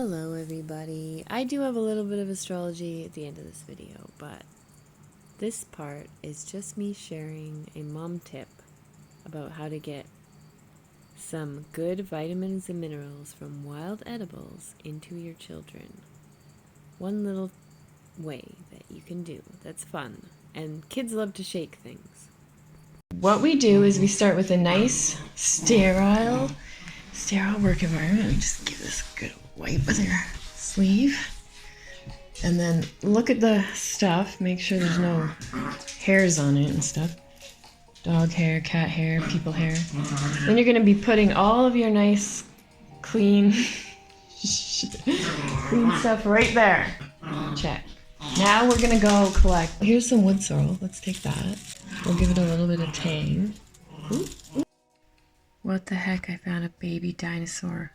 Hello everybody. I do have a little bit of astrology at the end of this video, but this part is just me sharing a mom tip about how to get some good vitamins and minerals from wild edibles into your children. One little way that you can do that's fun, and kids love to shake things. What we do is we start with a nice sterile work environment. Just give this a good wipe with your sleeve. And then look at the stuff. Make sure there's no hairs on it and stuff. Dog hair, cat hair, people hair. Then you're going to be putting all of your nice, clean stuff right there. Check. Now we're going to go collect. Here's some wood sorrel. Let's take that. We'll give it a little bit of tang. Ooh, ooh. What the heck? I found a baby dinosaur.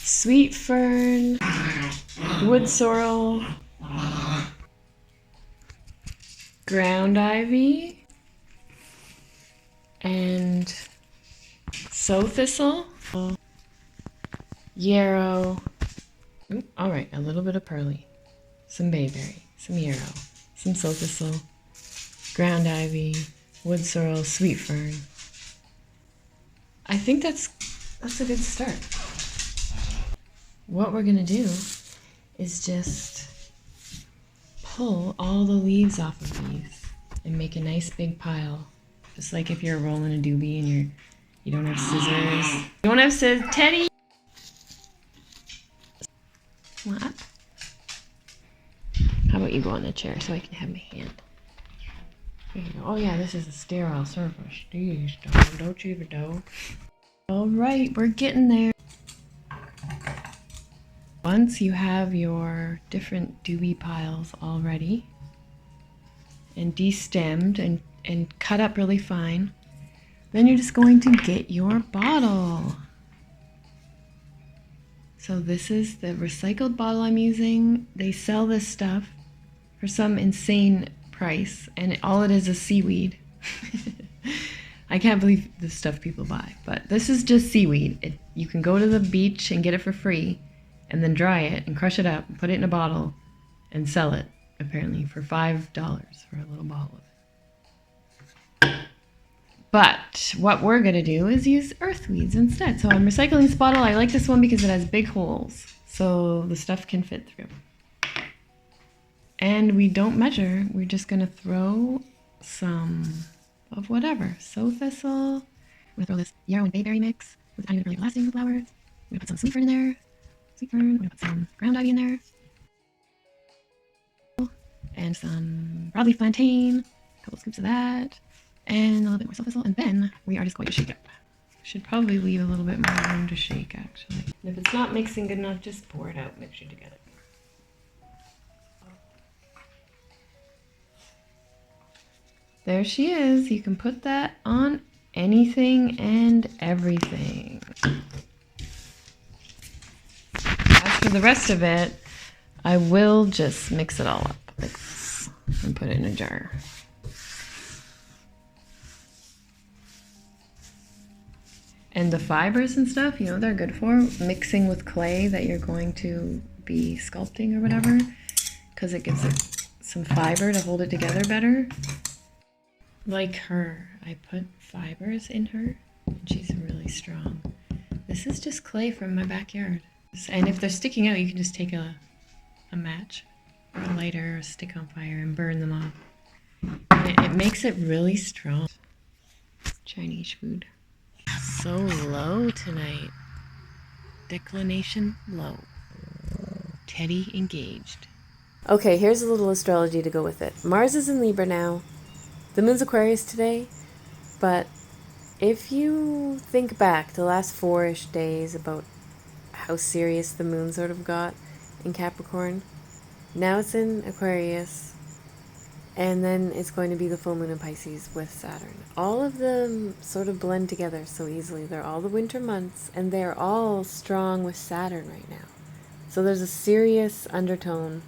Sweet fern, wood sorrel, ground ivy, and sow thistle, yarrow. Ooh, all right, a little bit of pearly, some bayberry, some yarrow, some sow thistle, ground ivy, wood sorrel, sweet fern. I think that's a good start. What we're gonna do is just pull all the leaves off of these and make a nice big pile. Just like if you're rolling a doobie and you don't have scissors. You don't have scissors, Teddy! What? How about you go on the chair so I can have my hand? There you go. Oh yeah, this is a sterile surface. Jeez, don't you even know? Alright, we're getting there. Once you have your different doobie piles all ready and destemmed and cut up really fine, then you're just going to get your bottle. So this is the recycled bottle I'm using. They sell this stuff for some insane price, and all it is seaweed. I can't believe the stuff people buy, but this is just seaweed. You can go to the beach and get it for free, and then dry it and crush it up and put it in a bottle and sell it, apparently, for $5 for a little bottle of it. But what we're going to do is use earth weeds instead. So I'm recycling this bottle. I like this one because it has big holes, so the stuff can fit through. And we don't measure. We're just going to throw some of whatever. Sow thistle. I'm going to throw this yarrow and bayberry mix with a tiny bit of really lasting flowers. I'm going to put some sweet fern in there. I'm going to put some ground ivy in there. And some broadleaf plantain. A couple scoops of that. And a little bit more sow thistle. And then we are just going to shake it. Should probably leave a little bit more room to shake, actually. And if it's not mixing good enough, just pour it out, mix it together. There she is. You can put that on anything and everything. As for the rest of it, I will just mix it all up like this and put it in a jar. And the fibers and stuff, you know, they're good for mixing with clay that you're going to be sculpting or whatever, because it gives it some fiber to hold it together better. Like her, I put fibers in her, and she's really strong. This is just clay from my backyard. And if they're sticking out, you can just take a match or a lighter or a stick on fire and burn them off. And it makes it really strong. Chinese food. So low tonight. Declination low. Teddy engaged. Okay, here's a little astrology to go with it. Mars is in Libra now. The moon's Aquarius today, but if you think back the last 4-ish days about how serious the moon sort of got in Capricorn, now it's in Aquarius, and then it's going to be the full moon in Pisces with Saturn. All of them sort of blend together so easily. They're all the winter months, and they're all strong with Saturn right now. So there's a serious undertone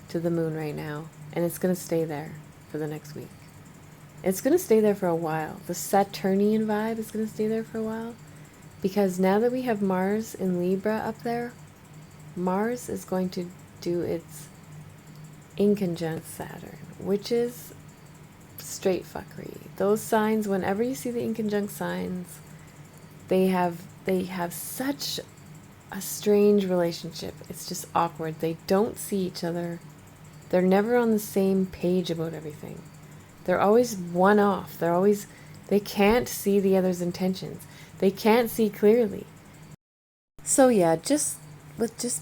to the moon right now, and it's going to stay there for the next week. It's going to stay there for a while. The Saturnian vibe is going to stay there for a while. Because now that we have Mars in Libra up there, Mars is going to do its inconjunct Saturn, which is straight fuckery. Those signs, whenever you see the inconjunct signs, they have such a strange relationship. It's just awkward. They don't see each other. They're never on the same page about everything. They're always one off. They can't see the other's intentions. They can't see clearly. So yeah, just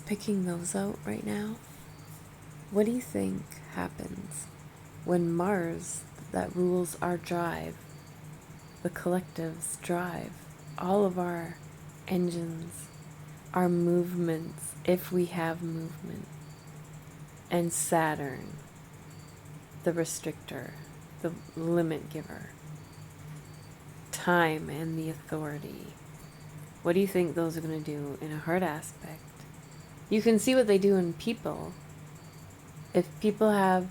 picking those out right now, what do you think happens when Mars, that rules our drive, the collective's drive, all of our engines, our movements, if we have movement, and Saturn, the restrictor, the limit giver, time and the authority. What do you think those are going to do in a hard aspect? You can see what they do in people. If people have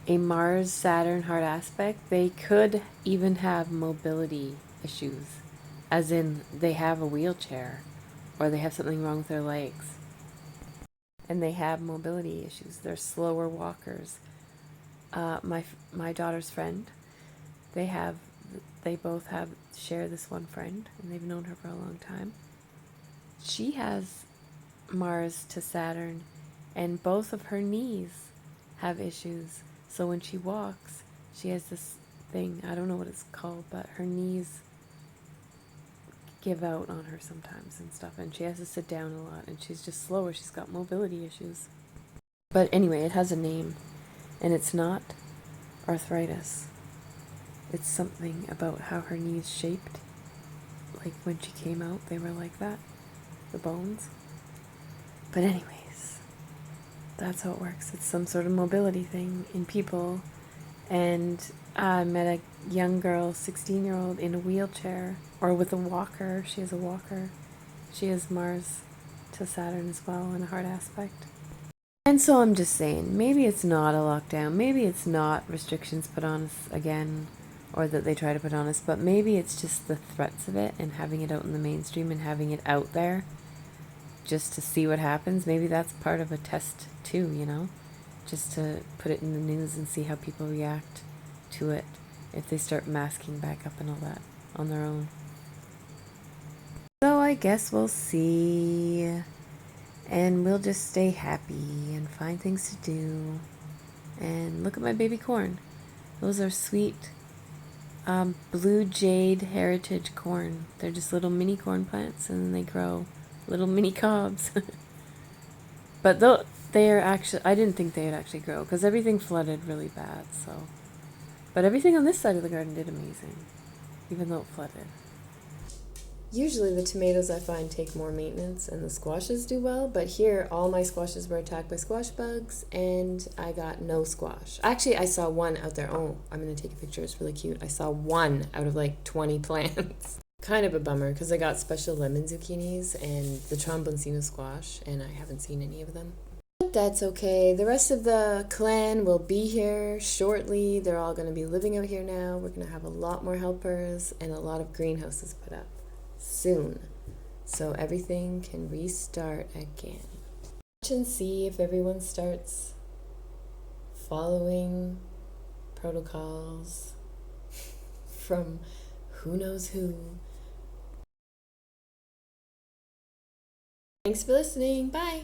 a Mars-Saturn hard aspect, they could even have mobility issues, as in they have a wheelchair or they have something wrong with their legs and they have mobility issues. They're slower walkers. My daughter's friend, they both share this one friend, and they've known her for a long time. She has Mars to Saturn, and both of her knees have issues. So when she walks, she has this thing, I don't know what it's called, but her knees give out on her sometimes and stuff, and she has to sit down a lot, and she's just slower. She's got mobility issues. But anyway, it has a name, and it's not arthritis. It's something about how her knees shaped. Like when she came out, they were like that, the bones. But anyways, that's how it works. It's some sort of mobility thing in people. And I met a young girl, 16-year-old, in a wheelchair, or with a walker. She has a walker. She has Mars to Saturn as well in a hard aspect. And so I'm just saying, maybe it's not a lockdown. Maybe it's not restrictions put on us again, or that they try to put on us, but maybe it's just the threats of it and having it out in the mainstream and having it out there just to see what happens. Maybe that's part of a test too, you know? Just to put it in the news and see how people react to it if they start masking back up and all that on their own. So I guess we'll see, and we'll just stay happy and find things to do. And look at my baby corn. Those are sweet blue jade heritage corn. They're just little mini corn plants, and then they grow little mini cobs. But they are actually, I didn't think they'd actually grow because everything flooded really bad. So, but everything on this side of the garden did amazing, even though it flooded. Usually the tomatoes I find take more maintenance and the squashes do well, but here all my squashes were attacked by squash bugs and I got no squash. Actually, I saw one out there. Oh, I'm going to take a picture. It's really cute. I saw one out of like 20 plants. Kind of a bummer because I got special lemon zucchinis and the tromboncino squash, and I haven't seen any of them. But that's okay. The rest of the clan will be here shortly. They're all going to be living out here now. We're going to have a lot more helpers and a lot of greenhouses put up soon, so everything can restart again. Watch and see if everyone starts following protocols from who knows who. Thanks for listening. Bye.